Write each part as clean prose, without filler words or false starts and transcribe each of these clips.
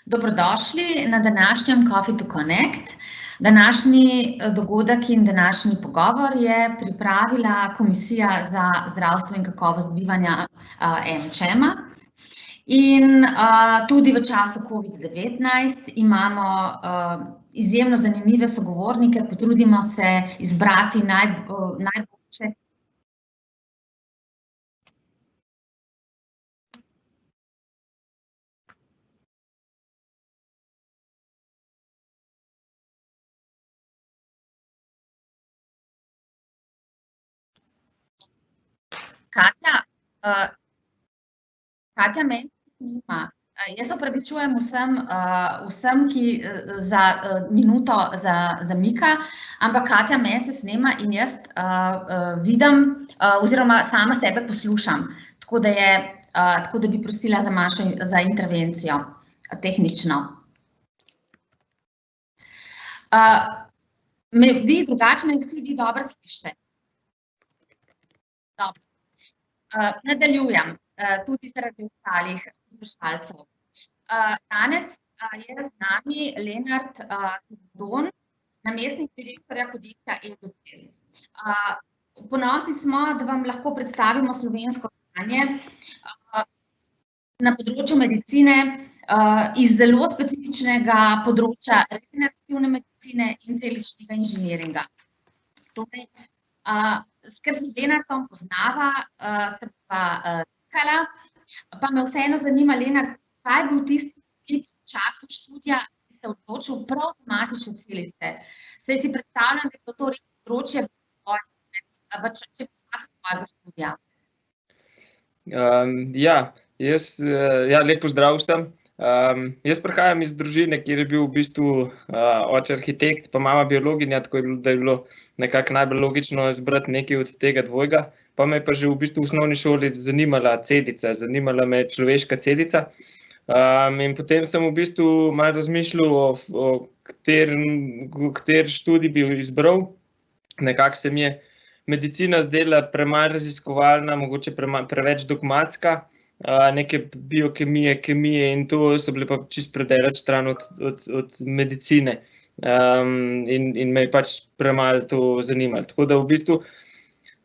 Dobrodošli na današnjem Coffee to Connect. Današnji dogodek in današnji pogovor je pripravila Komisija za zdravstvo in kakovost bivanja AmChama. In tudi v času COVID-19 imamo izjemno zanimive sogovornike, potrudimo se izbrati najboljše. Katja, meni se snima. Jaz se opravičujem vsem, ki za minuto zamika, ampak Katja, meni se snema in jaz vidim oziroma sama sebe poslušam, tako da bi prosila za intervencijo tehnično. Vi drugače me vsi vi dobro slišite? Dobro. Nadaljujem, tudi zaradi ostalih poslušalcev. Danes je z nami Lenart Don, namestnik direktorja podjetja Edocel. Ponosni smo, da vam lahko predstavimo slovensko znanje na področju medicine iz zelo specifičnega področja regenerativne medicine in celičnega inženiringa. Torej, ker se z Lenartom poznava, se bova tikala, pa me vseeno zanima, Lenart, kaj je bil tisti času študija, ki se odločil prav za matične celice? Saj si predstavljam, da je to res področje v času tvojega študija. Lep pozdrav vsem. Jaz prihajam iz družine, kjer je bil v bistvu oče arhitekt, pa mama biologinja, tako da je bilo nekako najbolj logično izbrati nekaj od tega dvojega. Pa me je pa že v bistvu v osnovni šoli zanimala celica, zanimala me človeška celica. In potem sem v bistvu malo razmišljal o kateri študij bi izbral. Nekako se mi je medicina zdela premalo raziskovalna, mogoče preveč dogmatska. Neke biokemije, kemije in to so bile pa čisto predaleč stran od medicine. In me je pač premalo to zanimalo. Tako da v bistvu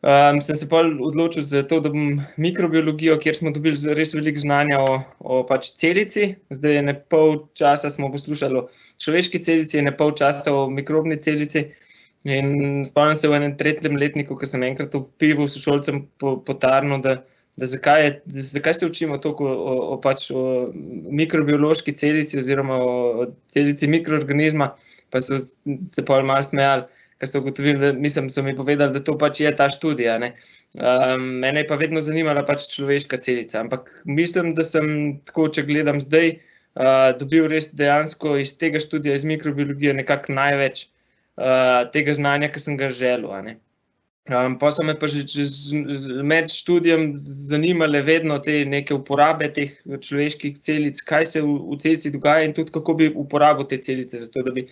sem se pol odločil za to, da bom mikrobiologijo, kjer smo dobili res veliko znanja o pač celici. Zdaj ene pol časa smo poslušali o človeški celici, ene pol časa o mikrobni celici. In spomnim se v enem 3. letniku, ko sem enkrat vpival sošolcem po tarnu, da zakaj se učimo toliko o mikrobiološki celici oziroma o celici mikroorganizma, pa so se pol malo smejali, ker so ugotovili, so mi povedali, da to pač je ta študija, ne. Mene je pa vedno zanimala pač človeška celica, ampak mislim, da sem tako, če gledam zdaj, dobil res dejansko iz tega študija, iz mikrobiologije nekako največ tega znanja, ki sem ga želel, a ne. Pa so me pa že med študijem zanimale vedno te neke uporabe teh človeških celic, kaj se v celici dogaja in tudi kako bi uporabil te celice, zato da bi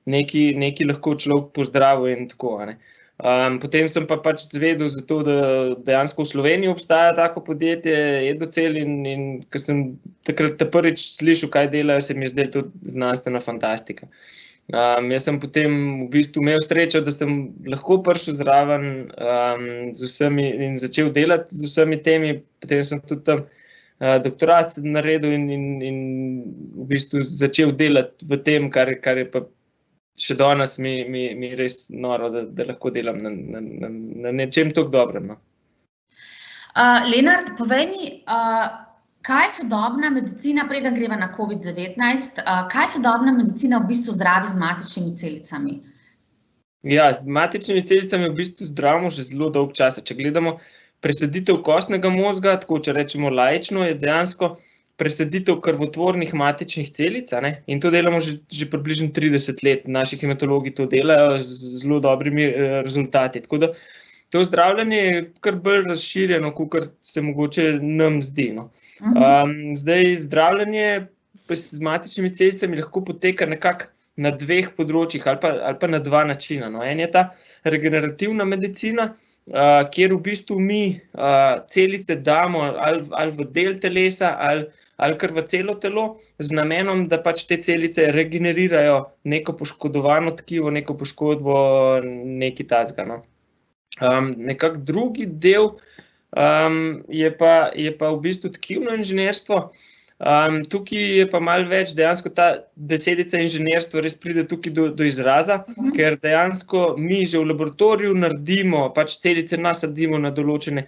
nekaj lahko človek pozdravil in tako, a ne. Potem sem pa pač zvedel za to, da dejansko v Sloveniji obstaja tako podjetje Edocel in ker sem takrat prvič slišal, kaj delajo, se mi je zdelo tudi znanstvena fantastika. Jaz sem potem v bistvu imel srečo, da sem lahko prišel zraven z vsemi in začel delati z vsemi temi, potem sem tudi tam doktorat naredil in v bistvu začel delati v tem, kar je pa še danes mi res noro, da lahko delam na nečem toliko dobrem, no. Lenart, povej mi, kaj sodobna medicina, preden greva na COVID-19, kaj sodobna medicina v bistvu zdravi z matičnimi celicami? Ja, z matičnimi celicami v bistvu zdravimo že zelo dolgo časa. Če gledamo presaditev kostnega mozga, tako če rečemo laično, je dejansko presaditev krvotvornih matičnih celic, a ne, in to delamo že približno 30 let. Naši hematologi to delajo z zelo dobrimi rezultati. Tako da to zdravljenje je kar bolj razširjeno, kakor se mogoče nam zdi, no. Zdaj, zdravljenje z matičnimi celicami lahko poteka nekako na dveh področjih ali pa na dva načina, no. En je ta regenerativna medicina, kjer v bistvu mi celice damo ali v del telesa ali kar v celo telo, z namenom, da pač te celice regenerirajo neko poškodovano tkivo, neko poškodbo, nekaj takega, no. Nekako drugi del je pa v bistvu tkivno inženirstvo. Tukaj je pa malo več, dejansko ta besedica inženirstvo res pride tukaj do izraza, ker dejansko mi že v laboratoriju naredimo, pač celice nasadimo na določene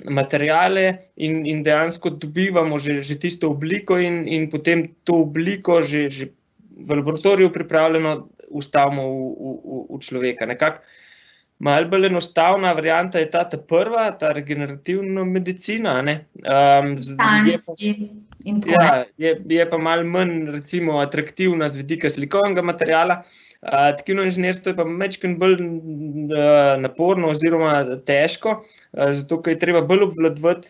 materiale in dejansko dobivamo že tisto obliko in potem to obliko že v laboratoriju pripravljeno ustavimo v človeka. Nekako malo bolj enostavna varianta je ta prva, ta regenerativna medicina, ne. Je pa malo manj, recimo, atraktivna z vidika slikovnega materiala. Tkivno inženirstvo je pa majčkeno bolj naporno oziroma težko, zato ker je treba bolj obvladovati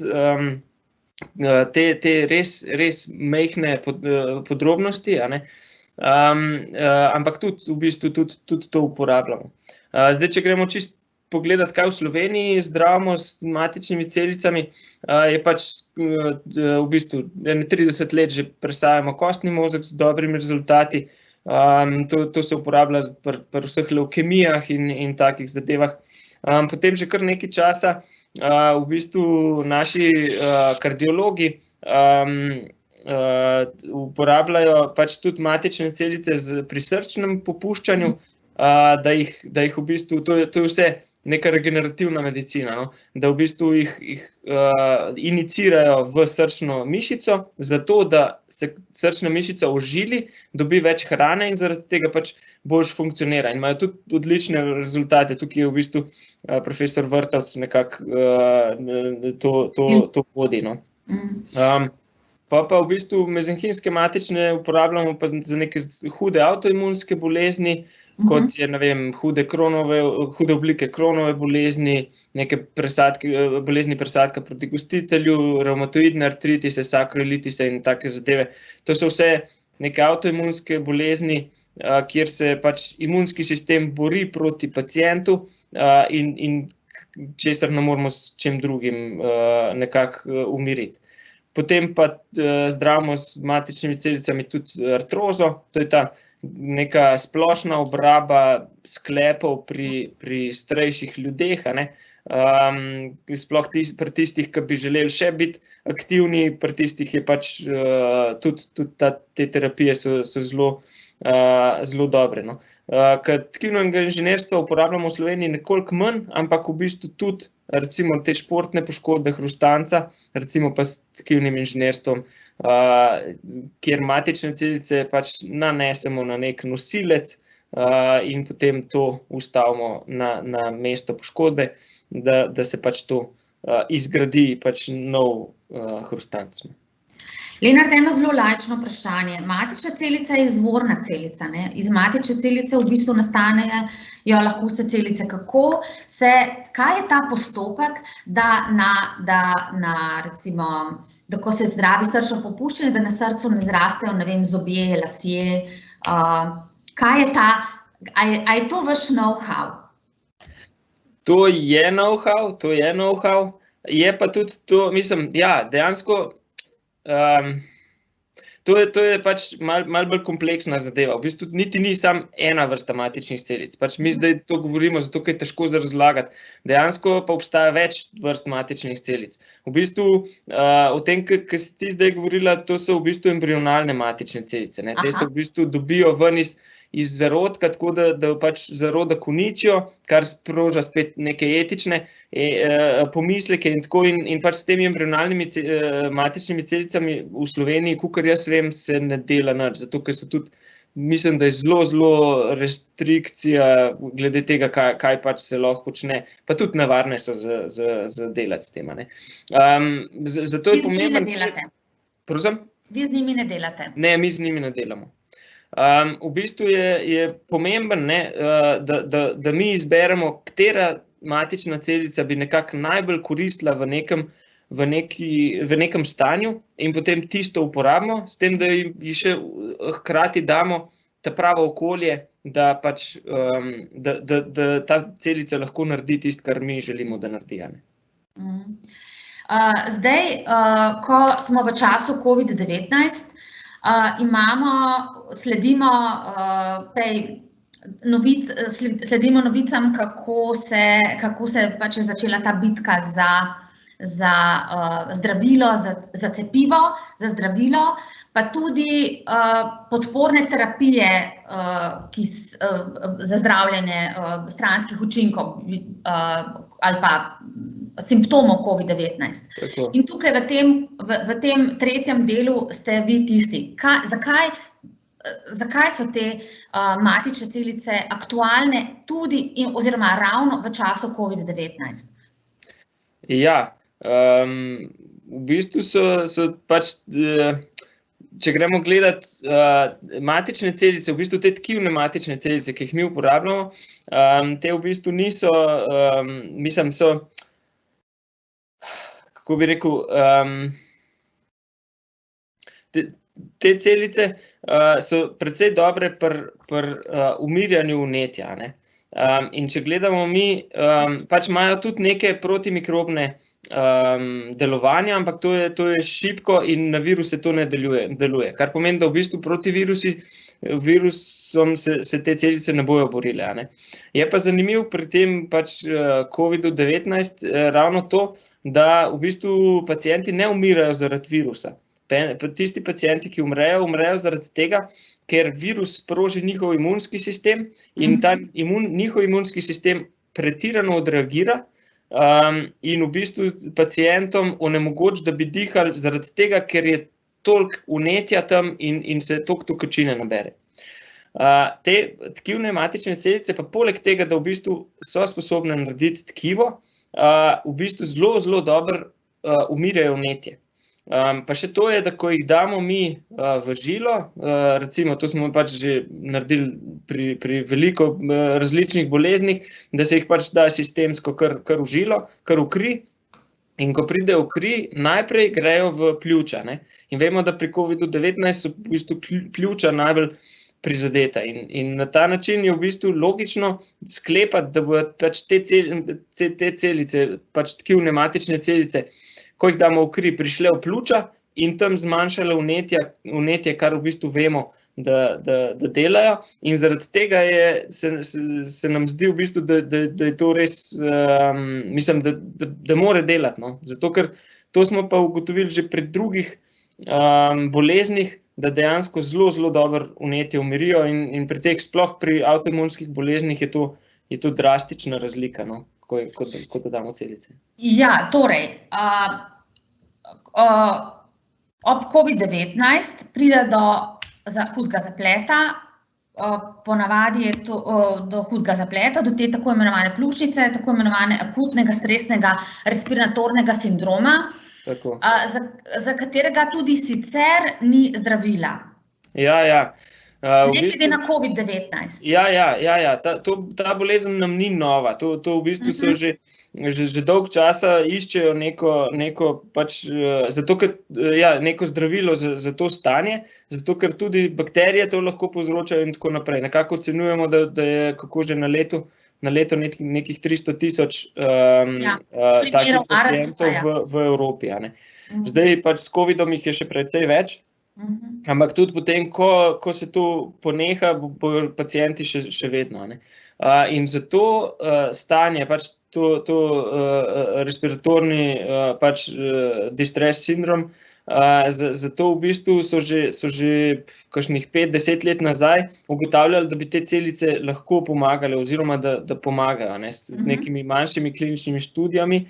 te res majhne podrobnosti, a ne. Ampak tudi v bistvu tudi to uporabljamo. Zdaj, če gremo čisto pogledati, kaj v Sloveniji zdravimo s matičnimi celicami, je pač v bistvu 30 let že presajamo kostni mozeg z dobrimi rezultati. To se uporablja pri vseh levkemijah in takih zadevah. Potem že kar nekaj časa v bistvu naši kardiologi uporabljajo pač tudi matične celice pri srčnem popuščanju, da jih v bistvu, to je vse neka regenerativna medicina, no, da v bistvu jih inicirajo v srčno mišico, zato da se srčna mišica ožili, dobi več hrane in zaradi tega pač boljše funkcionira. In imajo tudi odlične rezultate. Tukaj je v bistvu profesor Vrtovec nekako to vodi, no. Pa v bistvu mezenhimske matične uporabljamo pa za neke hude avtoimunske bolezni, kot je, ne vem, hude oblike Crohnove bolezni, neke bolezni presadka proti gostitelju, revmatoidne artritise, sakroilitise in take zadeve. To so vse neke avtoimunske bolezni, kjer se pač imunski sistem bori proti pacientu in česar ne moremo s čim drugim nekako umiriti. Potem pa zdravimo z matičnimi celicami tudi artrozo, to je ta neka splošna obraba sklepov pri starejših ljudeh, a ne. Sploh pri tistih, ki bi želeli še biti aktivni, pri tistih je pač tudi te terapije so zelo dobre, no. Tkivnega inženirstva uporabljamo v Sloveniji nekoliko manj, ampak v bistvu tudi recimo te športne poškodbe hrustanca, recimo pa s tkivnim inženirstvom, kjer matične celice pač nanesemo na nek nosilec in potem to ustavimo na mesto poškodbe, da se pač to izgradi pač nov hrustanc. Lenart, eno zelo laično vprašanje. Matična celica je izvorna celica, ne? Iz matične celice v bistvu nastanejo lahko vse celice. Kaj je ta postopek, recimo, da ko se zdravi srčno popuščanje, da na srcu ne zrastejo, ne vem, zobje, lasje? Kaj je a je to vaš know-how? To je know-how, je pa tudi to, mislim, ja, dejansko to je pač malo bolj kompleksna zadeva. V bistvu niti ni samo ena vrsta matičnih celic. Pač mi zdaj to govorimo, zato ker je težko za razlagati. Dejansko pa obstaja več vrst matičnih celic. V bistvu, o tem, kar si ti zdaj govorila, to so v bistvu embrionalne matične celice, ne. Te se v bistvu dobijo ven iz zarodka, tako da pač zarodek uničijo, kar sproža spet neke etične pomisleke in tako, in pač s temi embrionalnimi matičnimi celicami v Sloveniji, kakor jaz vem, se ne dela nič, zato ker so tudi, mislim, da je zelo restrikcija glede tega, kaj pač se lahko počne, pa tudi nevarne so za delati s tem, ne. Zato je pomembno. Vi z njimi ne delate? Prosim? Vi z njimi ne delate? Ne, mi z njimi ne delamo. V bistvu je pomembno, ne, da mi izberemo, katera matična celica bi nekako najbolj koristila v nekem stanju in potem tisto uporabimo, s tem, da ji še hkrati damo ta pravo okolje, da pač da ta celica lahko naredi tisto, kar mi želimo, da naredi. Zdaj, ko smo v času COVID-19, sledimo novicam, kako se pač je začela ta bitka za zdravilo, za cepivo, za zdravilo, pa tudi podporne terapije za zdravljenje stranskih učinkov ali pa simptomov COVID-19. In tukaj v tem tretjem delu ste vi tisti. Zakaj so te matične celice aktualne tudi oziroma ravno v času COVID-19? Ja, v bistvu so pač, če gremo gledati matične celice, v bistvu te tkivne matične celice, ki jih mi uporabljamo, te v bistvu niso, mislim, so, kako bi rekel, te celice so precej dobre pri umirjanju vnetja, ne. In če gledamo mi, pač imajo tudi neke protimikrobne delovanja, ampak to je šibko in na viruse to ne deluje. Kar pomeni, da v bistvu proti virusom se te celice ne bojo borile, ne. Je pa zanimivo pri tem pač COVID-19 ravno to, da v bistvu pacienti ne umirajo zaradi virusa. Tisti pacienti, ki umrejo zaradi tega, ker virus sproži njihov imunski sistem in ta njihov imunski sistem pretirano odreagira in v bistvu pacientom onemogoči, da bi dihali zaradi tega, ker je toliko vnetja tam in se toliko tekočine nabere. Te tkivne matične celice pa poleg tega, da v bistvu so sposobne narediti tkivo, v bistvu zelo, zelo dobro umirjajo vnetje. Pa še to je, da ko jih damo mi v žilo, recimo to smo pač že naredili pri veliko različnih boleznih, da se jih pač da sistemsko kar v žilo, kar v kri, in ko pride v kri, najprej grejo v pljuča, ne. In vemo, da pri COVID-19 so v bistvu pljuča najbolj prizadeta in na ta način je v bistvu logično sklepati, da bodo pač te celice, pač tkivne matične celice, ko jih damo v kri, prišle v pljuča in tam zmanjšale vnetje, kar v bistvu vemo, da delajo. In zaradi tega se nam zdi v bistvu, da je to res, mislim, da mora delati, no. Zato, ker to smo pa ugotovili že pri drugih boleznih, da dejansko zelo, zelo dobro vnetje umirijo in pri teh, sploh pri avtoimunskih boleznih je to drastična razlika, no, ko dodamo celice. Ja, torej, ob COVID-19 pride do hudega zapleta, ponavadi je to do hudega zapleta, do te tako imenovane pljučnice, tako imenovane akutnega stresnega respiratornega sindroma, za katerega tudi sicer ni zdravila. Ja. Ne glede na COVID-19. Ja, ta bolezen nam ni nova, to v bistvu so že dolgo časa iščejo neko pač, zato ker, ja, neko zdravilo za to stanje, zato ker tudi bakterije to lahko povzročajo in tako naprej. Nekako ocenjujemo, da je kako že na leto nekih 300,000 takih pacientov v Evropi, a ne. Zdaj pač s covidom jih je še precej več, ampak tudi potem, ko se to poneha, bojo pacienti še vedno, ne. In zato stanje, pač to respiratorni pač distress syndrome, zato v bistvu so že kakšnih 5-10 let nazaj ugotavljali, da bi te celice lahko pomagale oziroma da pomagajo, ne, z nekimi manjšimi kliničnimi študijami.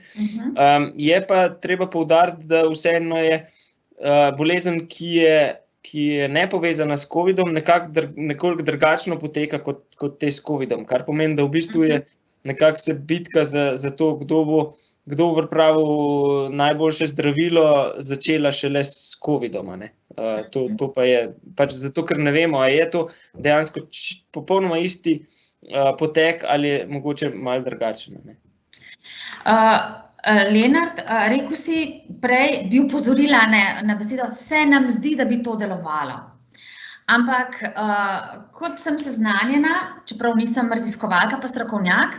Je pa treba poudariti, da vseeno je bolezen, ki je nepovezana s covidom, nekoliko drugačno poteka kot te s covidom, kar pomeni, da v bistvu je nekako se bitka za to, kdo bo pripravil najboljše zdravilo, začela šele s covidom, a ne. To pa je pač zato, ker ne vemo, a je to dejansko popolnoma isti potek ali je mogoče malo drugačen, a ne. Lenart, rekel si prej, bi opozorila na besedo, se nam zdi, da bi to delovalo. Ampak kot sem seznanjena, čeprav nisem raziskovalka pa strokovnjak,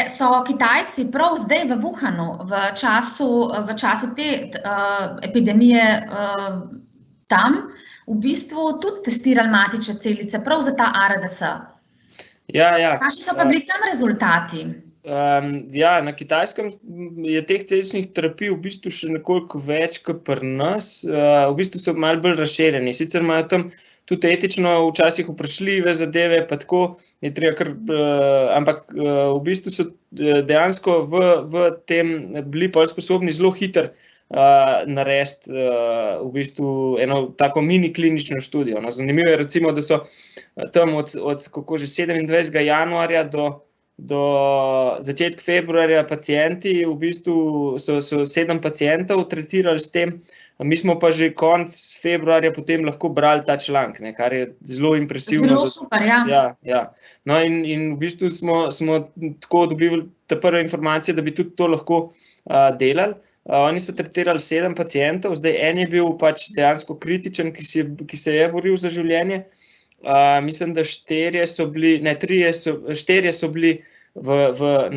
so Kitajci prav zdaj v Wuhanu, v času te epidemije tam, v bistvu tudi testirali matične celice, prav za ta ARDS. Kakšni so pa bili tam rezultati? Na Kitajskem je teh celičnih terapij v bistvu še nekoliko več kot pri nas, v bistvu so malo bolj razširjeni, sicer imajo tam tudi etično včasih vprašljive zadeve, pa tako je treba kar, ampak v bistvu so dejansko v tem bili pol sposobni zelo hitro narediti v bistvu eno tako mini klinično študijo. No, zanimivo je recimo, da so tam od 27. januarja do začetka februarja pacienti, v bistvu so 7 pacientov tretirali s tem, mi smo pa že konec februarja potem lahko brali ta članek, kar je zelo impresivno. Zelo super, ja. Ja. No in v bistvu smo tako dobili te prve informacije, da bi tudi to lahko delali. Oni so tretirali 7 pacientov, zdaj en je bil pač dejansko kritičen, ki se je boril za življenje. Mislim, da 4 so bili na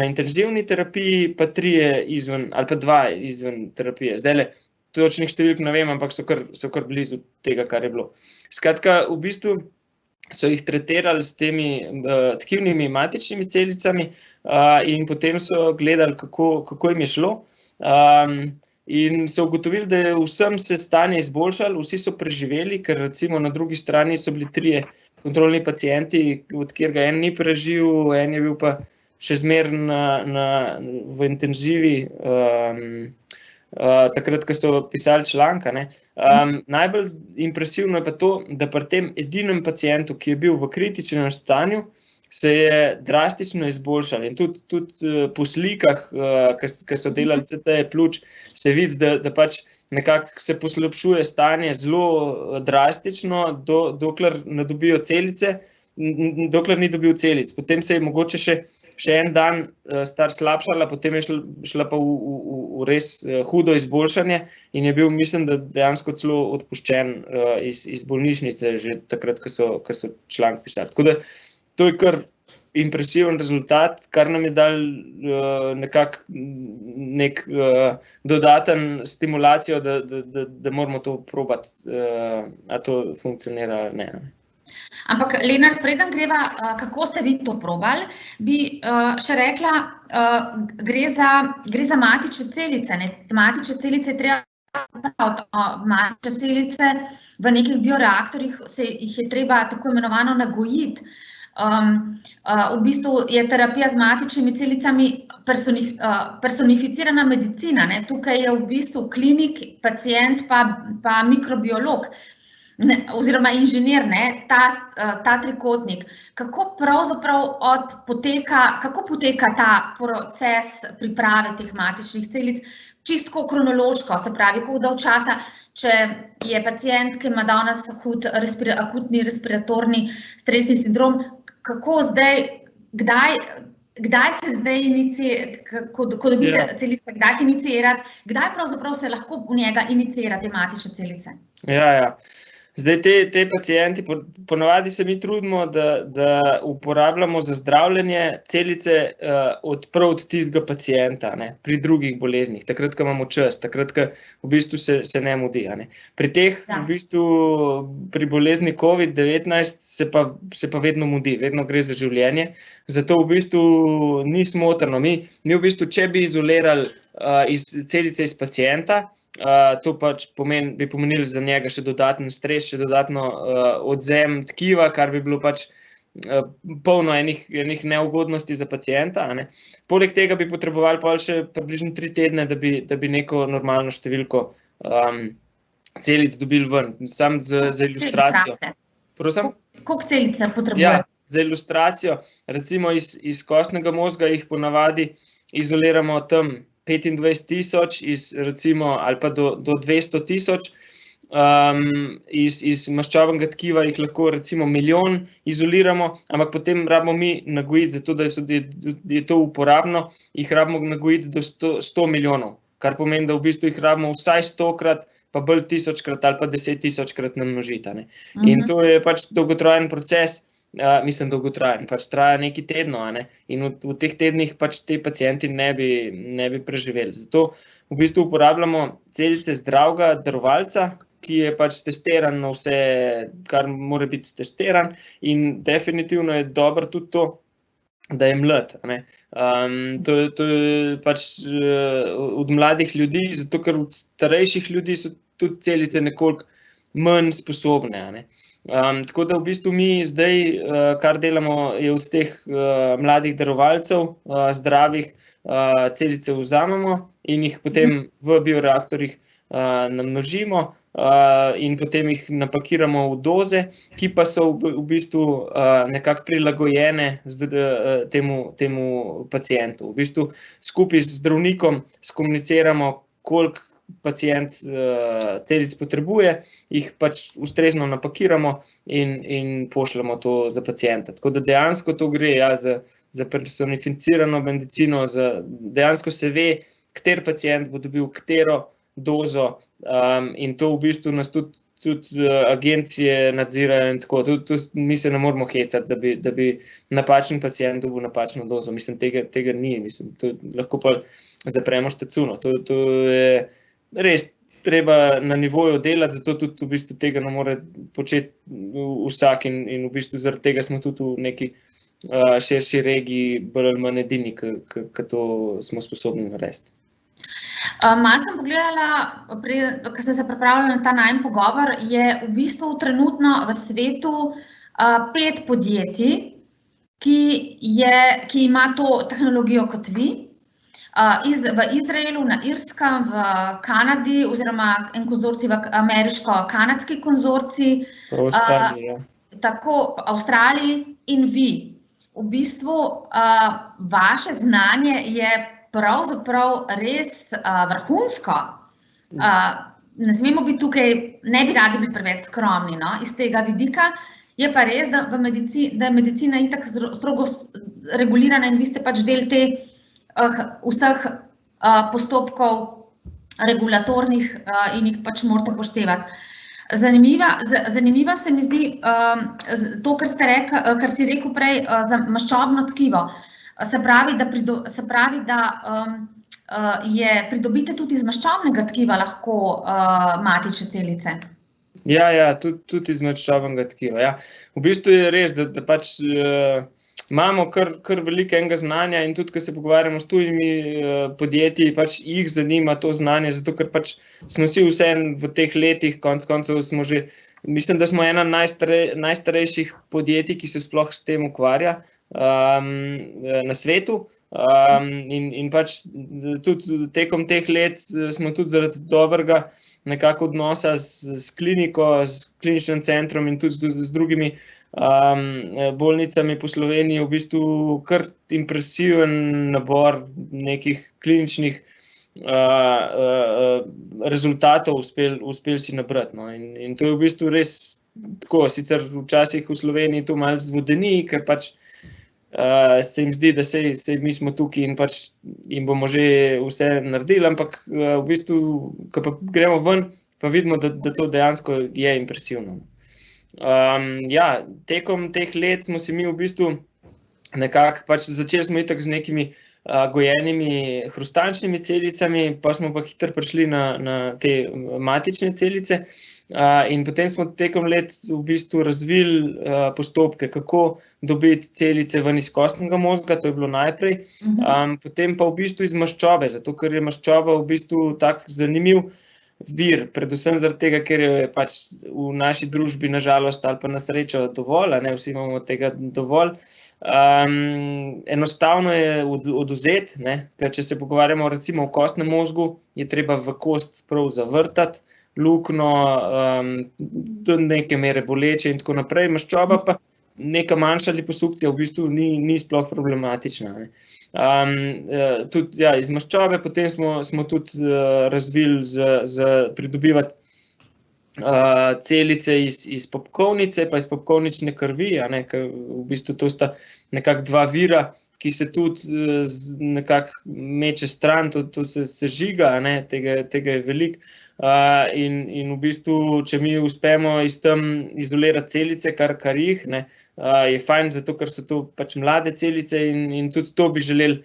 intenzivni terapiji, pa 3 izven, ali pa 2 izven terapije. Zdajle, točnih številk ne vem, ampak so kar blizu tega, kar je bilo. Skratka, v bistvu so jih tretirali s temi tkivnimi matičnimi celicami in potem so gledali, kako jim je šlo. In so ugotovili, da je vsem se stanje izboljšalo, vsi so preživeli, ker recimo na drugi strani so bili 3 kontrolni pacienti, od katerega en ni preživel, en je bil pa še zmeraj v intenzivi, takrat, ko so pisali članka. Najbolj impresivno je pa to, da pri tem edinem pacientu, ki je bil v kritičnem stanju, se je drastično izboljšal. In tudi po slikah, ki so delali CT pljuč, se vidi, da pač nekako se poslabšuje stanje zelo drastično, dokler ne dobijo celice, dokler ni dobil celic. Potem se je mogoče še en dan stvar slabšala, potem je šla pa v res hudo izboljšanje in je bil, mislim, da dejansko celo odpuščen iz bolnišnice že takrat, ko so članek pisali. Tako da to je kar impresiven rezultat, kar nam je dal nekako nek dodaten stimulacijo, da moramo to probati, a to funkcionira ali ne. Ampak, Lenart, preden greva, kako ste vi to probali, bi še rekla, gre za matične celice. Matične celice je treba praviti, matične celice v nekih bioreaktorjih jih je treba tako imenovano nagojiti. V bistvu je terapija z matičnimi celicami personificirana medicina. Tukaj je v bistvu klinik, pacient pa mikrobiolog oziroma inženir, ta trikotnik. Kako pravzaprav poteka ta proces priprave teh matičnih celic, čisto kronološko, se pravi, koliko dolgo časa, če je pacient, ki ima danes hud akutni respiratorni stresni sindrom, kako zdaj, kdaj se zdaj ko dobite celice, kdaj jih inicirati, kdaj pravzaprav se lahko v njega inicira te matične celice? Ja. Zdaj, te pacienti, ponavadi se mi trudimo, da uporabljamo za zdravljenje celice prav od tistega pacienta, pri drugih boleznih, takrat, ko imamo čas, takrat, ko v bistvu se ne mudi. Pri teh, v bistvu, pri bolezni COVID-19 se pa vedno mudi, vedno gre za življenje, zato v bistvu ni smotrno. Mi v bistvu, če bi izolirali celice iz pacienta, to pač bi pomenilo za njega še dodaten stres, še dodatno odzem tkiva, kar bi bilo pač polno enih neugodnosti za pacienta. Poleg tega bi potrebovali pa še približno 3 tedne, da bi neko normalno številko celic dobili ven. Sam za ilustracijo. Prosim? Koliko celice potrebuje? Ja, za ilustracijo, recimo iz kostnega mozga jih ponavadi izoliramo tam 25,000 recimo, ali pa do 200,000, iz maščobnega tkiva jih lahko recimo 1 milijon izoliramo, ampak potem rabimo mi nagojiti, zato da je to uporabno, jih rabimo nagojiti do 100 milijonov, kar pomeni, da v bistvu jih rabimo vsaj 100-krat, pa bolj 1000-krat ali pa 10 000-krat namnožiti. In to je pač dolgotrajen proces. mislim, dolgotrajen, pač traja nekaj tednov, in v teh tednih pač te pacienti ne bi preživeli. Zato v bistvu uporabljamo celice zdravega darovalca, ki je pač testiran na vse, kar mora biti testiran, in definitivno je dobro tudi to, da je mlad. To je pač od mladih ljudi, zato ker od starejših ljudi so tudi celice nekoliko manj sposobne. Tako da v bistvu mi zdaj, kar delamo, je od teh mladih darovalcev zdravih celice vzamemo in jih potem v bioreaktorjih namnožimo in potem jih napakiramo v doze, ki pa so v bistvu nekako prilagojene temu pacientu. V bistvu skupaj z zdravnikom skomuniciramo, koliko pacient celic potrebuje, jih pač ustrezno napakiramo in pošljemo to za pacienta. Tako da dejansko to gre za personificirano medicino, dejansko se ve, kater pacient bo dobil katero dozo, in to v bistvu nas tudi agencije nadzirajo in tako. Mi se ne moramo hecati, da bi napačen pacient dobil napačno dozo. Mislim, tega ni. Mislim, to lahko pa zapremo štacuno. To je res treba na nivoju delati, zato tudi v bistvu tega ne more početi vsak in v bistvu zaradi tega smo tudi v neki širši regiji bolj ali manj edini, ki to smo sposobni narediti. Malo sem pogledala, ko sem se pripravljala na ta najin pogovor, je v bistvu trenutno v svetu 5 podjetij, ki ima to tehnologijo kot vi. V Izraelu, na Irskem, v Kanadi, oziroma en konzorcij, ameriško-kanadski konzorcij, tako v Avstraliji in vi. V bistvu vaše znanje je pravzaprav res vrhunsko. Ne smemo biti tukaj, ne bi radi bili preveč skromni, no, iz tega vidika. Je pa res, da je medicina itak strogo regulirana in vi ste pač del vseh postopkov regulatornih in jih pač morate poštevati. Zanimiva se mi zdi to, kar si rekel prej za maščobno tkivo. Se pravi, da pridobite tudi iz maščobnega tkiva lahko matične celice. Ja, tudi iz maščobnega tkiva. Ja. V bistvu je res, da pač imamo kar veliko enega znanja in tudi, ko se pogovarjamo s tujimi podjetji, pač jih zanima to znanje, zato ker pač smo si vseeno v teh letih, konec koncev smo že, mislim, da smo ena najstarejših podjetij, ki se sploh s tem ukvarja na svetu, in pač tudi tekom teh let smo tudi zaradi dobrega nekako odnosa s kliniko, s kliničnim centrom in tudi z drugimi bolnicami po Sloveniji v bistvu kar impresiven nabor nekih kliničnih rezultatov uspeli si nabrati. In to je v bistvu res tako, sicer včasih v Sloveniji to malo zvodeni, ker pač se jim zdi, da sej mi smo tukaj in pač jim bomo že vse naredili, ampak v bistvu, ko pa gremo ven, pa vidimo, da to dejansko je impresivno. Ja, tekom teh let smo si mi v bistvu nekako, pač začeli smo itak z nekimi gojenimi hrustančnimi celicami, pa smo pa hitro prišli na te matične celice. In potem smo tekom let v bistvu razvili postopke, kako dobiti celice ven iz kostnega mozga, to je bilo najprej, potem pa v bistvu iz maščobe, zato ker je maščoba v bistvu tak zanimiv vir, predvsem zaradi tega, ker je pač v naši družbi na žalost ali pa na srečo dovolj, vsi imamo tega dovolj. Enostavno je odvzeti, ker če se pogovarjamo recimo o kostnem možgu, je treba v kost prav zavrtati luknjo, do neke mere boleče in tako naprej. Maščoba pa neka manjša liposukcija v bistvu ni sploh problematična. Tudi iz maščobe potem smo tudi razvili za pridobivati celice iz popkovnice, pa iz popkovnične krvi, ker v bistvu to sta nekako dva vira ki se tudi nekako meče stran, to se sežiga, tega je veliko. In v bistvu, če mi uspemo iz tam izolirati celice, kar jih, je fajn, zato ker so to pač mlade celice in tudi to bi želeli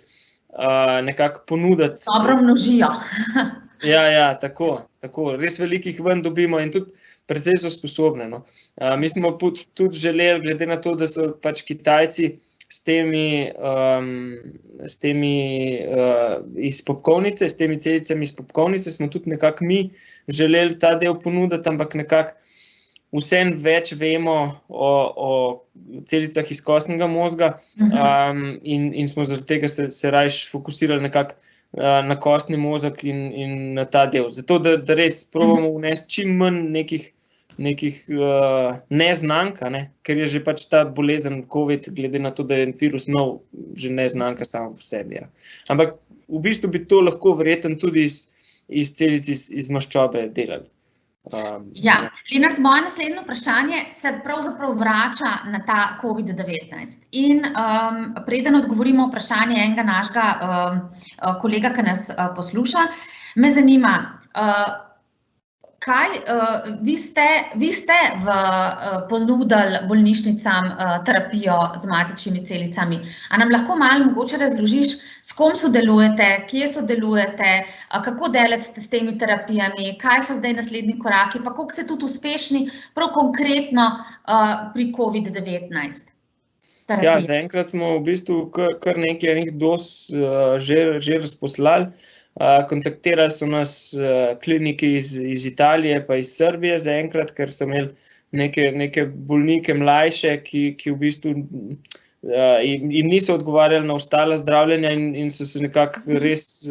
nekako ponuditi. Dobro množijo. Ja, tako. Res velikih ven dobimo in tudi precej so sposobne. Mi smo tudi želeli, glede na to, da so pač Kitajci s temi iz popkovnice, s temi celicami iz popkovnice, smo tudi nekako mi želeli ta del ponuditi, ampak nekako vseeno več vemo o celicah iz kostnega mozga in smo zaradi tega se rajš fokusirali nekako na kostni mozek in na ta del. Zato, da res probamo vnesti čim manj nekih neznank, ker je že pač ta bolezen COVID, glede na to, da je virus nov, že neznanka samo po sebi. Ja. Ampak v bistvu bi to lahko verjetno tudi iz celic iz maščobe delali. Lenart, moje naslednje vprašanje se pravzaprav vrača na ta COVID-19. In preden odgovorimo vprašanje enega našega kolega, ki nas posluša, me zanima, kaj vi ste ponudili bolnišnicam terapijo z matičnimi celicami. A nam lahko malo mogoče razložiš, s kom sodelujete, kje sodelujete, kako daleč ste s temi terapijami, kaj so zdaj naslednji koraki, pa koliko ste tudi uspešni prav konkretno pri COVID-19? Ja, zaenkrat smo v bistvu kar nekaj dos že razposlali. Kontaktirali so nas kliniki iz Italije pa iz Srbije zaenkrat, ker so imeli neke bolnike mlajše, ki v bistvu jim niso odgovarjali na ostala zdravljenja in so se nekako res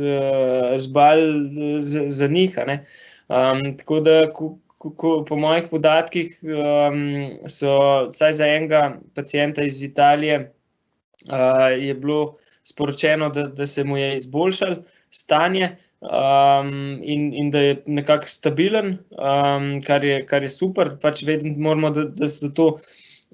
zbali za njih. Tako da, po mojih podatkih, so vsaj za enega pacienta iz Italije je bilo sporočeno, da se mu je izboljšalo stanje in da je nekako stabilen, kar je super. Pač vedeti moramo, da so to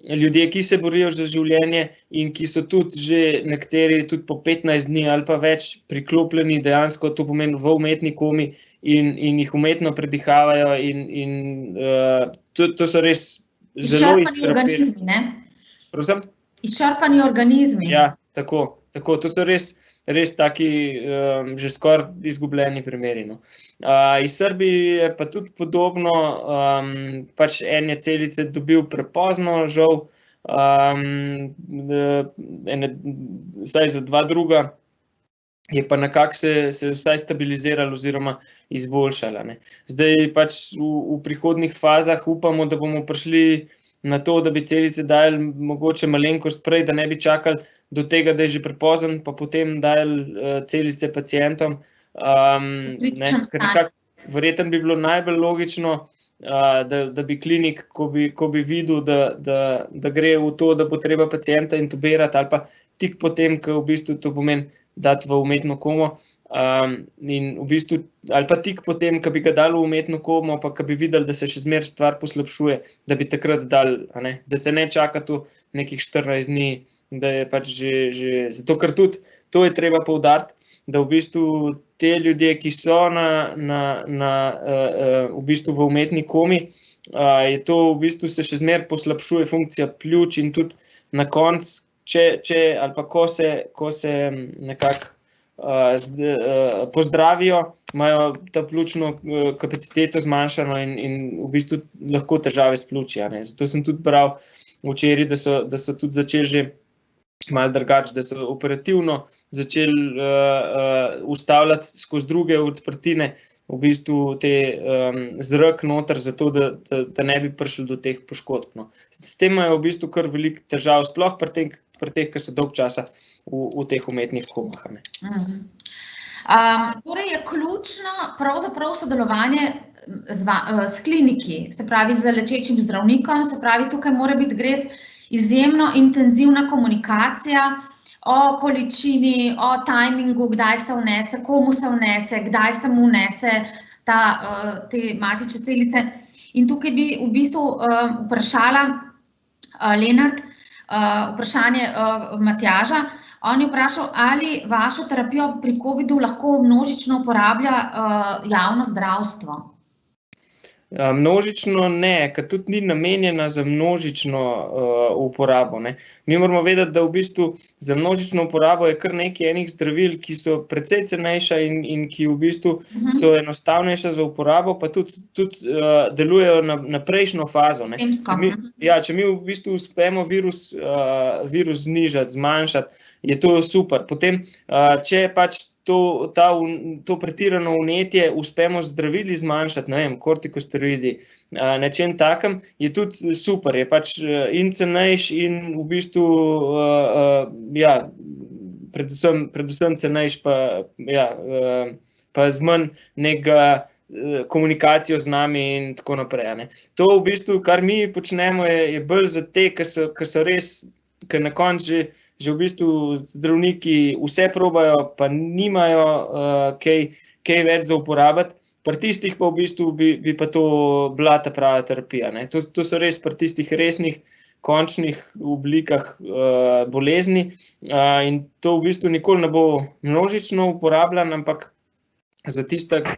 ljudje, ki se borijo za življenje in ki so tudi že nekateri tudi po 15 dni ali pa več priklopljeni dejansko, to pomeni v umetni komi in jih umetno predihavajo in to so res zelo izčrpani organizmi, ne? Prosim? Izčrpani organizmi. Ja, tako. To so res taki že skoraj izgubljeni primeri. Iz Srbije je pa tudi podobno, pač ene celice dobil prepozno, žal, vsaj za dva druga, je pa nekako se vsaj stabiliziralo oziroma izboljšalo. Zdaj pač v prihodnjih fazah upamo, da bomo prišli na to, da bi celice dajali mogoče malenkost prej, da ne bi čakali do tega, da je že prepozen, pa potem dajali celice pacientom. Verjetno bi bilo najbolj logično, da bi klinik, ko bi videl, da gre v to, da bo treba pacienta intubirati ali pa tik potem, ko v bistvu to pomeni dati v umetno komo, in v bistvu, ali pa tik potem, ko bi ga dali v umetno komo, pa ko bi videli, da se še zmeraj stvar poslabšuje, da bi takrat dali, da se ne čaka tu nekih 14 dni, da je pač že zato, ker tudi to je treba poudariti, da v bistvu te ljudje, ki so v bistvu v umetni komi, je to v bistvu se še zmeraj poslabšuje funkcija pljuč in tudi na koncu, če ali pa ko se nekako pozdravijo, imajo ta pljučno kapaciteto zmanjšano in v bistvu lahko težave s pljuči. Zato sem tudi bral včeraj, da so tudi začeli že malo drugače, da so operativno začeli ustavljati skozi druge odprtine v bistvu te zrak noter, zato da ne bi prišli do teh poškodb. S tem imajo v bistvu kar veliko težav, sploh pri teh, ki so dolg časa v teh umetnih komah. Torej je ključno pravzaprav sodelovanje s kliniki, se pravi z lečečim zdravnikom, se pravi tukaj mora biti res izjemno intenzivna komunikacija o količini, o tajmingu, kdaj se vnese, komu se vnese, kdaj se mu vnese te matične celice. In tukaj bi v bistvu vprašala, Lenart, vprašanje Matjaža, On je vprašal, ali vašo terapijo pri COVID-u lahko množično uporablja javno zdravstvo? Množično ne, ker tudi ni namenjena za množično uporabo, ne. Mi moramo vedeti, da v bistvu za množično uporabo je kar nekaj enih zdravil, ki so precej cenejša in ki v bistvu so enostavnejša za uporabo, pa tudi delujejo na prejšnjo fazo, ne. Če mi v bistvu uspemo virus znižati, zmanjšati, je to super. Potem, če pač to pretirano vnetje uspemo z zdravili zmanjšati, ne vem, kortikosteroidi, nečem takem, je tudi super, je pač in cenejši in v bistvu, predvsem cenejši pa z manj nekega komunikacijo z nami in tako naprej, ne. To v bistvu, kar mi počnemo, je bolj za te, ki so res, ki na koncu že v bistvu zdravniki vse probajo, pa nimajo kaj več za uporabiti, pri tistih pa v bistvu bi pa to bila ta prava terapija, ne. To so res pri tistih resnih končnih oblikah bolezni in to v bistvu nikoli ne bo množično uporabljan, ampak za tistega,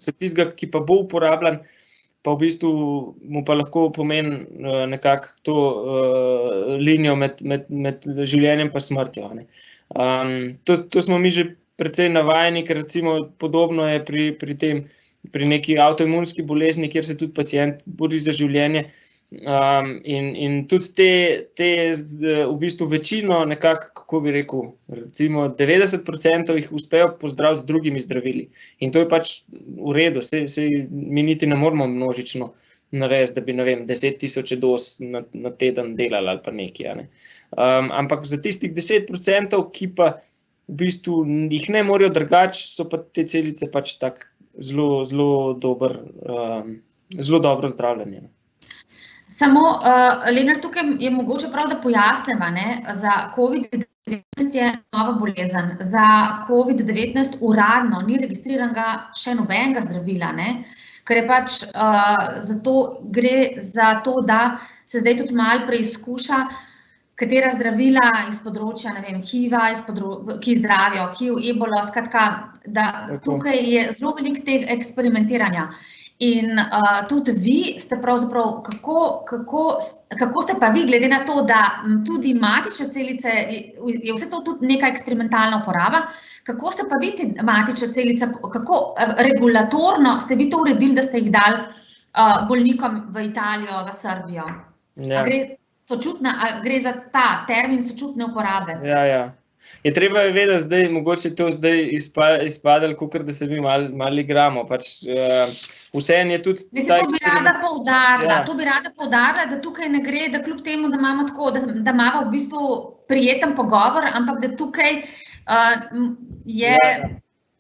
ki pa bo uporabljan, pa v bistvu mu pa lahko pomeni nekako to linijo med življenjem pa smrtjo, ne. To smo mi že precej navajeni, ker recimo podobno je pri neki avtoimunski bolezni, kjer se tudi pacient bori za življenje, in tudi te v bistvu večino nekako, kako bi rekel, recimo 90% jih uspejo pozdraviti z drugimi zdravili. In to je pač v redu, saj mi niti ne moramo množično narediti, da bi, ne vem, 10.000 doz na teden delali ali pa nekaj, ne. Ampak za tistih 10%, ki pa v bistvu jih ne morejo drugače, so pa te celice pač tak zelo dobro zdravljenje. Samo, Lenart, tukaj je mogoče prav, da pojasneva, ne, za COVID-19 je nova bolezen, za COVID-19 uradno ni registriranega še nobenega zdravila, ne, ker je pač, zato gre za to, da se zdaj tudi malo preizkuša, katera zdravila iz področja, ne vem, HIV-a, ki zdravijo, HIV, ebolo, skratka, da tukaj je zelo veliko tega eksperimentiranja. In tudi vi ste pravzaprav, kako ste pa vi, glede na to, da tudi matične celice, je vse to tudi neka eksperimentalna uporaba, kako ste pa vi te matične celice, kako regulatorno ste vi to uredili, da ste jih dali bolnikom v Italijo, v Srbijo? Gre za ta termin sočutne uporabe? Ja. Je treba vedeti, zdaj, mogoče to zdaj izpadalo, kakor da se mi malo igramo, pač vseeno je tudi ta eksperiment. To bi rada poudarila, da tukaj ne gre, da kljub temu, da imamo tako, da imamo v bistvu prijeten pogovor, ampak da tukaj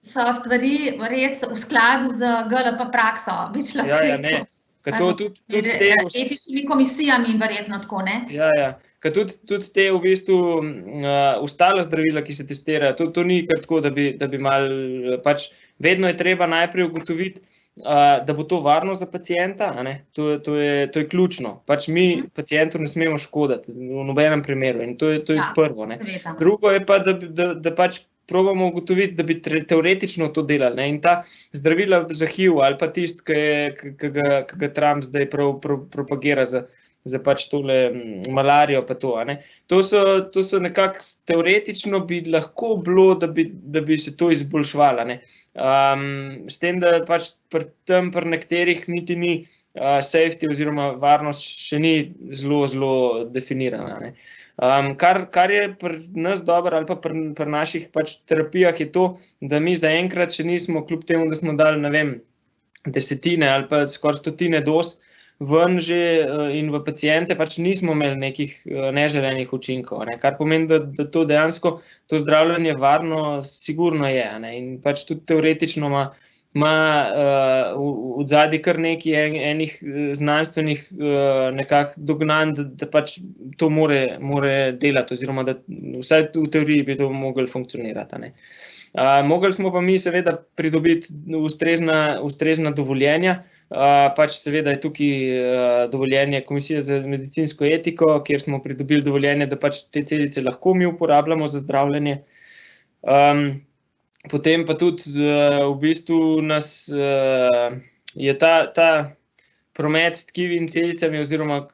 so stvari res v skladu z GLP prakso, bi človek rekel. Etičnimi komisijami verjetno tako, ne? Ja. Ker tudi te v bistvu ostala zdravila, ki se testirajo, to ni kar tako, da bi malo, pač vedno je treba najprej ugotoviti, da bo to varno za pacienta, a ne, to je ključno. Pač mi pacientu ne smemo škoditi v nobenem primeru in to je prvo, ne. Drugo je pa, da pač probamo ugotoviti, da bi teoretično to delali, ne, in ta zdravila za HIV ali pa tisti, ki ga Trump zdaj propagira za pač tole malarijo pa to, a ne. To so nekako teoretično bi lahko bilo, da bi se to izboljševalo, a ne. S tem, da pač pri nekaterih niti ni safety oziroma varnost še ni zelo definirana, ne. Kar je pri nas dobro ali pa pri naših pač terapijah je to, da mi zaenkrat še nismo, kljub temu, da smo dali, ne vem, desetine ali pa skoraj stotine doz ven že in v paciente, pač nismo imeli nekih neželenih učinkov, ne, kar pomeni, da to dejansko, to zdravljenje varno sigurno je, ne, in pač tudi teoretično ima odzadaj kar nekaj enih znanstvenih nekako dognanj, da pač to more delati oziroma da vsaj v teoriji bi to moglo funkcionirati, a ne. Mogli smo pa mi seveda pridobiti ustrezna dovoljenja, pač seveda je tukaj dovoljenje Komisije za medicinsko etiko, kjer smo pridobili dovoljenje, da pač te celice lahko mi uporabljamo za zdravljenje. Potem pa tudi v bistvu nas je ta promet s tkivi in celicami oziroma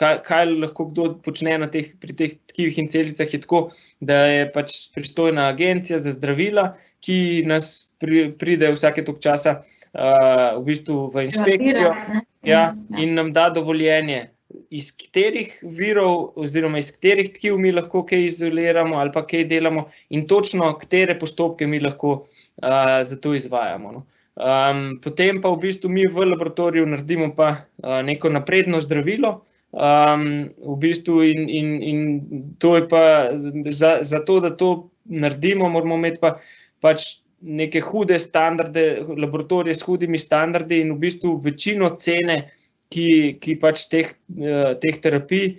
kaj lahko kdo počne pri teh tkivih in celicah je tako, da je pač pristojna agencija za zdravila, ki nas pride vsake toliko časa v bistvu v inšpekcijo, in nam da dovoljenje, iz katerih virov oziroma iz katerih tkiv mi lahko kaj izoliramo ali pa kaj delamo in točno katere postopke mi lahko za to izvajamo, no. Potem pa v bistvu mi v laboratoriju naredimo pa neko napredno zdravilo, v bistvu in to je pa za to, da to naredimo, moramo imeti pa pač neke hude standarde, laboratorije s hudimi standardi in v bistvu večino cene, ki pač teh terapij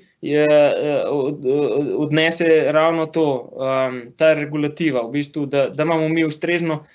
odnese ravno to, ta regulativa, v bistvu, da imamo mi ustrezno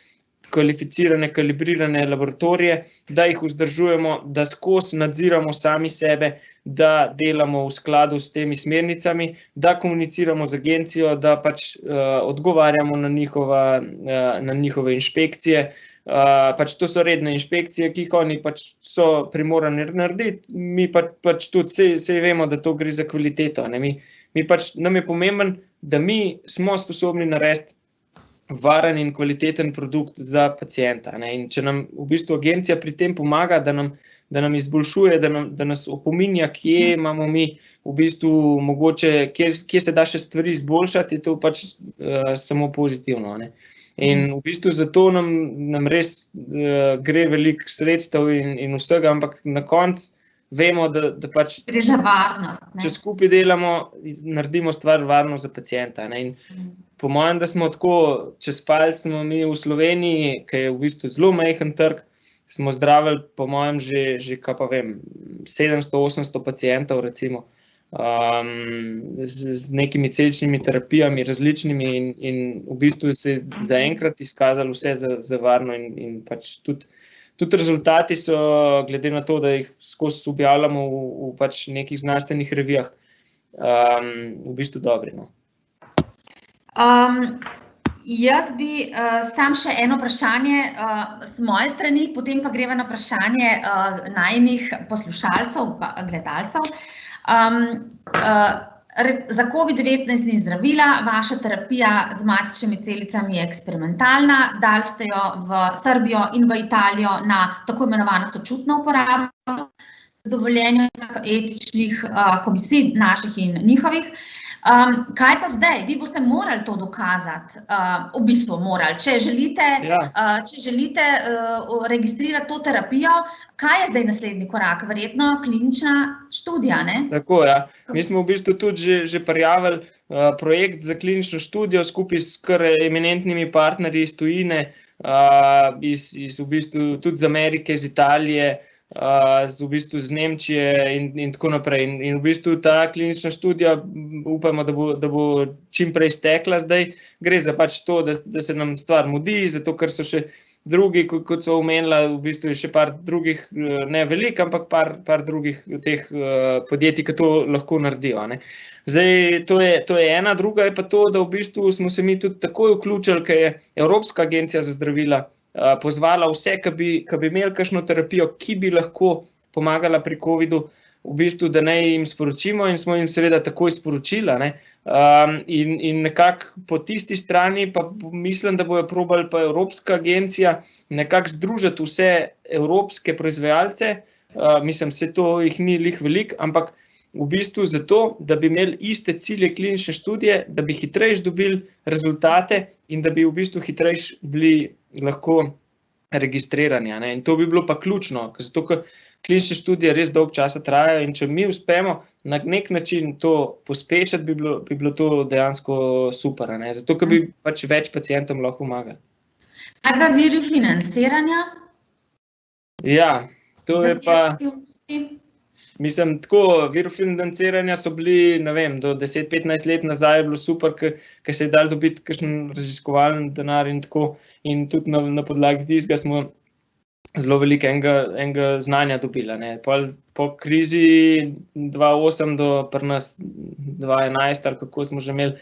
kvalificirane, kalibrirane laboratorije, da jih vzdržujemo, da skozi nadziramo sami sebe, da delamo v skladu s temi smernicami, da komuniciramo z agencijo, da pač odgovarjamo na njihove inšpekcije. Pač to so redne inšpekcije, ki jih oni pač so primorani narediti, mi pač tudi saj vemo, da to gre za kvaliteto, ne, mi pač, nam je pomemben, da mi smo sposobni narediti varen in kvaliteten produkt za pacienta, ne, in če nam v bistvu agencija pri tem pomaga, da nam izboljšuje, da nas opominja, kje imamo mi v bistvu mogoče, kje se da še stvari izboljšati, je to pač samo pozitivno, ne. In v bistvu zato nam res gre veliko sredstev in vsega, ampak na koncu vemo, da pač gre za varnost, ne. Če skupaj delamo, naredimo stvar varno za pacienta, ne, in po mojem, da smo tako, čez palec smo mi v Sloveniji, ki je v bistvu zelo majhen trg, smo zdravili, po mojem, že kaj pa vem, 700-800 pacientov recimo, z nekimi celičnimi terapijami različnimi in v bistvu se je zaenkrat izkazalo vse za varno in pač tudi rezultati so, glede na to, da jih skozi objavljamo v pač nekih znanstvenih revijah, v bistvu dobri, no. Jaz bi samo še eno vprašanje z moje strani, potem pa greva na vprašanje najinih poslušalcev, gledalcev. Za COVID-19 ni zdravila, vaša terapija z matičnimi celicami je eksperimentalna, dali ste jo v Srbijo in v Italijo na tako imenovano sočutno uporabo, z dovoljenjem etičnih komisij, naših in njihovih. Kaj pa zdaj? Vi boste morali to dokazati, v bistvu morali, če želite registrirati to terapijo, kaj je zdaj naslednji korak? Verjetno klinična študija, ne? Tako, ja. Mi smo v bistvu tudi že prijavili projekt za klinično študijo skupaj s kar eminentnimi partnerji iz tujine, iz v bistvu tudi z Amerike, iz Italije, v bistvu z Nemčije in tako naprej. In v bistvu ta klinična študija, upamo, da bo čim prej stekla zdaj. Gre za pač to, da se nam stvar mudi, zato ker so še drugi, kot so omenila, v bistvu je še par drugih, ne veliko, ampak par drugih teh podjetij, ki to lahko naredijo, ne. Zdaj, to je ena, druga je pa to, da v bistvu smo se mi tudi takoj vključili, ker je Evropska agencija za zdravila pozvala vse, ki bi imeli kakšno terapijo, ki bi lahko pomagala pri covidu, v bistvu, da naj jim sporočimo in smo jim seveda takoj sporočili, ne. In nekako po tisti strani pa mislim, da bojo probali pa Evropska agencija nekako združiti vse evropske proizvajalce, mislim, se to jih ni lih veliko, ampak v bistvu zato, da bi imeli iste cilje klinične študije, da bi hitreje dobili rezultate in da bi v bistvu hitreje bili lahko registrirani, ne. In to bi bilo pa ključno, zato ker klinične študije res dolgo časa trajajo in če mi uspemo na nek način to pospešiti, bi bilo to dejansko super, ne. Zato ker bi pač več pacientom lahko pomagali. Kaj pa viri financiranja? Ja, to je pa... Mislim, tako, viri financiranja so bili, ne vem, do 10-15 let nazaj je bilo super, ker se je dalo dobiti kakšen raziskovalni denar in tako, in tudi na podlagi tistega smo zelo veliko enega znanja dobili, ne. Po krizi 2008 do pri nas 2011, ali kako smo že imeli,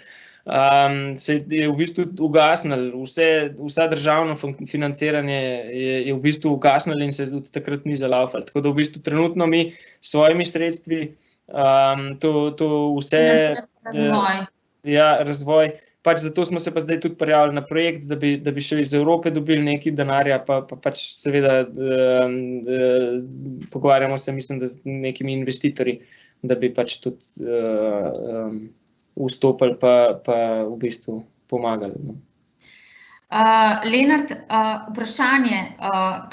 se je v bistvu ugasnilo. Vsa državno financiranje je v bistvu ugasnilo in se od takrat ni zalaufalo. Tako da v bistvu trenutno mi s svojimi sredstvi to vse razvoj. Pač zato smo se pa zdaj tudi prijavili na projekt, da bi še iz Evrope dobili nekaj denarja, pa pač seveda pogovarjamo se, mislim, da z nekimi investitorji, da bi pač tudi vstopili pa v bistvu pomagali. Lenart, vprašanje,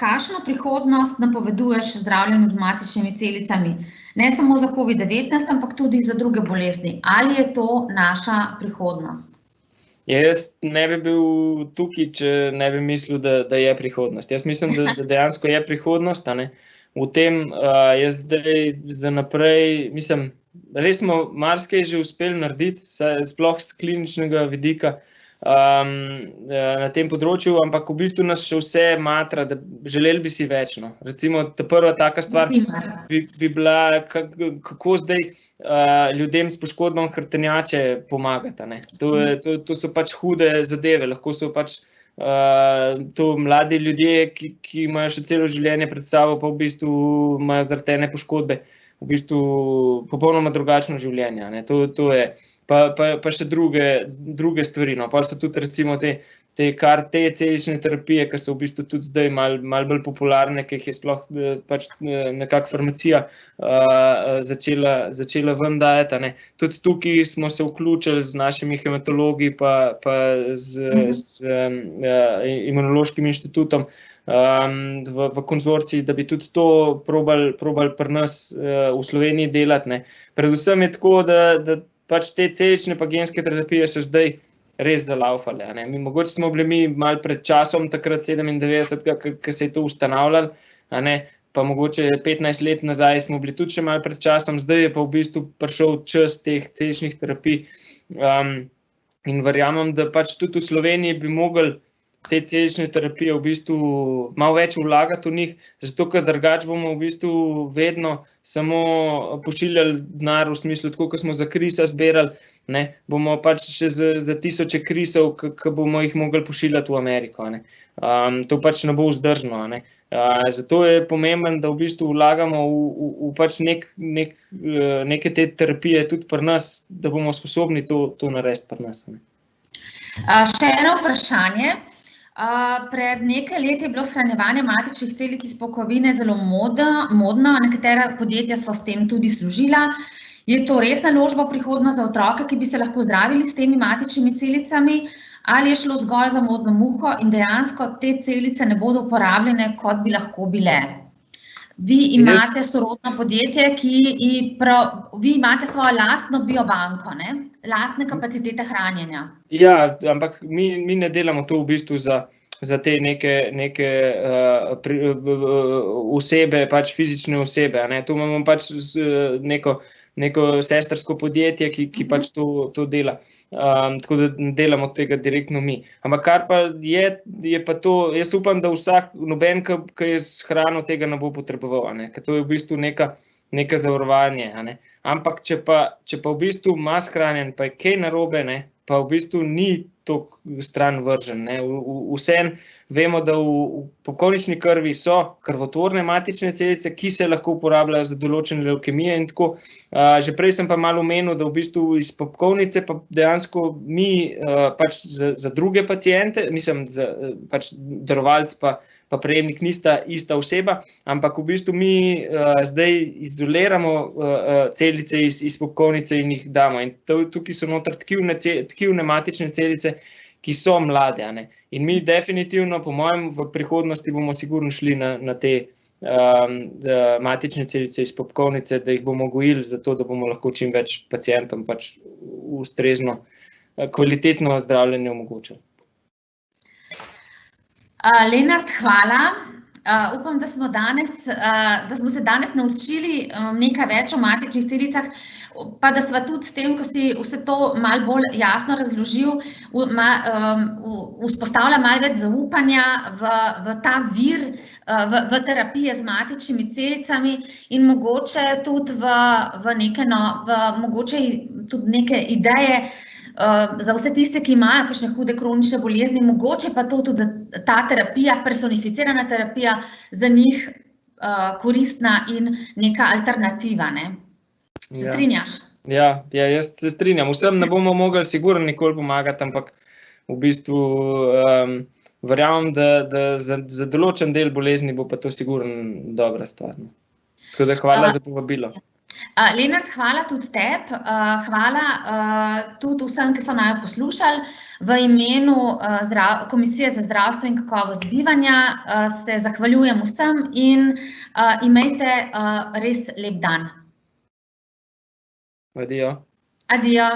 kakšno prihodnost napoveduješ zdravljenju z matičnimi celicami? Ne samo za COVID-19, ampak tudi za druge bolezni. Ali je to naša prihodnost? Jaz ne bi bil tukaj, če ne bi mislil, da je prihodnost. Jaz mislim, da dejansko je prihodnost. V tem jaz zdaj za naprej, mislim, res smo marsikaj že uspeli narediti, sploh z kliničnega vidika na tem področju, ampak v bistvu nas še vse matra, da želeli bi si več. Recimo, ta prva taka stvar bi bila, kako zdaj ljudem s poškodbom hrbtenjače pomagati. To so pač hude zadeve, lahko so pač to mladi ljudje, ki imajo še celo življenje pred sabo, pa v bistvu imajo zaradi ene poškodbe v bistvu popolnoma drugačno življenje. To je. Pa še druge stvari. Pa so tudi recimo te celične terapije, ki so v bistvu tudi zdaj malo bolj popularne, ki jih je sploh pač nekako farmacija začela ven dajati. Tudi tukaj smo se vključili z našimi hematologi pa z Imunološkim inštitutom v konzorciji, da bi tudi to probali pri nas v Sloveniji delati. Predvsem je tako, da pač te celične pa genske terapije so zdaj res zalaufale. Mogoče smo bili mi malo pred časom, takrat 97, ko se je to ustanavljalo, pa mogoče 15 let nazaj smo bili tudi še malo pred časom, zdaj je pa v bistvu prišel čas teh celičnih terapij in verjamem, da pač tudi v Sloveniji bi mogli te celične terapije v bistvu malo več vlagati v njih, zato ker drugače bomo v bistvu vedno samo pošiljali denar v smislu, tako kot smo za krisa zbirali, bomo pač še za tisoče krisov, ki bomo jih mogli pošiljati v Ameriko. To pač ne bo vzdržno. Zato je pomembno, da v bistvu vlagamo v pač neke te terapije tudi pri nas, da bomo sposobni to narediti pri nas. Še eno vprašanje. Pred nekaj let je bilo shranjevanje matičnih celic iz pokovine zelo modno, nekatera podjetja so s tem tudi služila. Je to res naložba v prihodnost za otroke, ki bi se lahko zdravili s temi matičnimi celicami, ali je šlo zgolj za modno muho in dejansko te celice ne bodo uporabljene, kot bi lahko bile? Vi imate sorodno podjetje, vi imate svojo lastno biobanko, lastne kapacitete hranjenja. Ja, ampak mi ne delamo to v bistvu za te neke osebe, pač fizične osebe. To imamo pač neko sestrsko podjetje, ki pač to dela. Tako da delamo tega direktno mi. Ampak kar pa je pa to, jaz upam, da noben, ki je s hrano, tega ne bo potreboval, ker to je v bistvu neka zavarovanje. Ampak če pa v bistvu ima shranjen, pa je kaj narobe, pa v bistvu ni toliko stran vržen. Vseeno vemo, da v pokovnični krvi so krvotvorne matične celice, ki se lahko uporabljajo za določene levkemije in tako. Že prej sem pa malo omenil, da v bistvu iz popkovnice pa dejansko mi pač za druge paciente, mislim, pač darovalec pa prejemnik nista ista oseba, ampak v bistvu mi zdaj izoliramo celice iz popkovnice in jih damo. In tukaj so noter tkivne matične celice, ki so mlade. In mi definitivno, po mojem, v prihodnosti bomo sigurno šli na te matične celice iz popkovnice, da jih bomo gojili, zato da bomo lahko čim več pacientom pač ustrezno, kvalitetno zdravljenje omogočili. Lenart, hvala. Upam, da smo se danes naučili nekaj več o matičnih celicah, pa da sva tudi s tem, ko si vse to malo bolj jasno razložil, vzpostavlja malo več zaupanja v ta vir, v terapije z matičnimi celicami in mogoče tudi v neke ideje za vse tiste, ki imajo kakšne hude kronične bolezni, mogoče pa to tudi ta terapija, personificirana terapija, za njih koristna in neka alternativa, ne? Se strinjaš? Ja, jaz se strinjam. Vsem ne bomo mogli sigurno nikoli pomagati, ampak v bistvu verjamem, da za določen del bolezni bo pa to sigurno dobra stvar. Tako da hvala za povabilo. Lenart, hvala tudi tebi, hvala tudi vsem, ki so naju poslušali. V imenu Komisije za zdravstvo in kakovost bivanja se zahvaljujem vsem in imejte res lep dan. Adijo. Adijo.